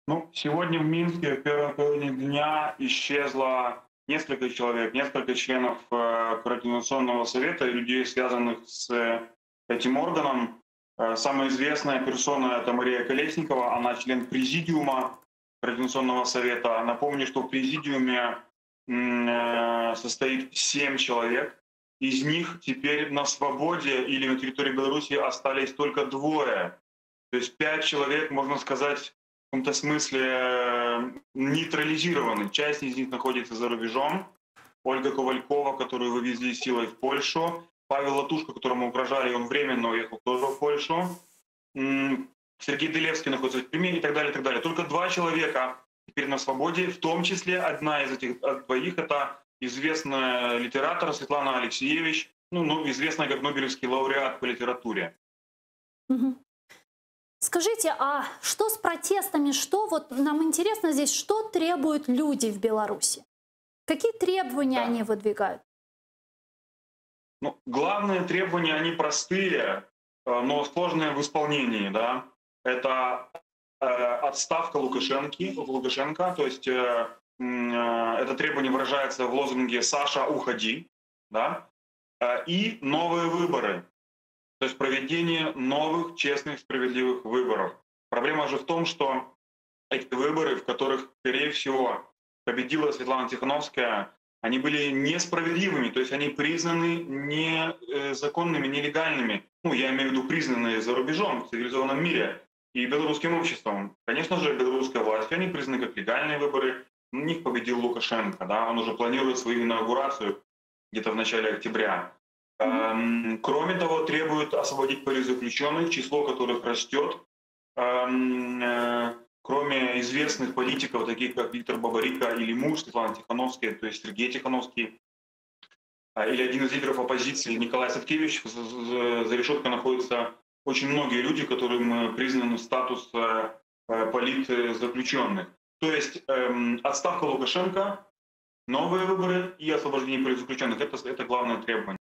Ну, сегодня в Минске в первой половине дня исчезло несколько человек, несколько членов Координационного совета и людей, связанных с этим органом. Самая известная персона — это Мария Колесникова, она член президиума Координационного совета. Напомню, что в президиуме состоит 7 человек. Из них теперь на свободе или на территории Беларуси остались только двое. То есть 5 человек, можно сказать, в каком-то смысле нейтрализированы. Часть из них находится за рубежом. Ольга Ковалькова, которую вывезли силой в Польшу. Павел Латушко, которому угрожали, он временно уехал тоже в Польшу. Сергей Делевский находится в Перми и так далее, и так далее. Только 2 человека теперь на свободе, в том числе одна из этих двоих — это известная литератор Светлана Алексеевич, известная как Нобелевский лауреат по литературе. Мгм. Скажите, а что с протестами? Что вот нам интересно здесь, что требуют люди в Беларуси? Какие требования Да. они выдвигают? Ну, главные требования, они простые, но сложные в исполнении, да. Это отставка Лукашенко, то есть это требование выражается в лозунге «Саша, уходи», да, и новые выборы, то есть проведение новых, честных, справедливых выборов. Проблема же в том, что эти выборы, в которых, скорее всего, победила Светлана Тихановская, они были несправедливыми, то есть они признаны незаконными, нелегальными. Ну, я имею в виду признанные за рубежом, в цивилизованном мире и белорусским обществом. Конечно же, белорусская власть, они признаны как легальные выборы. В них победил Лукашенко, да, он уже планирует свою инаугурацию где-то в начале октября. Мгм. Кроме того, требуют освободить политзаключенных, число которых растет. Кроме известных политиков, таких как Виктор Бабарико или муж Светланы Тихановской, то есть Сергей Тихановский, или один из лидеров оппозиции Николай Савкевич, за решеткой находятся очень многие люди, которым признан статус политзаключенных. То есть отставка Лукашенко, новые выборы и освобождение политзаключенных — это главное требование.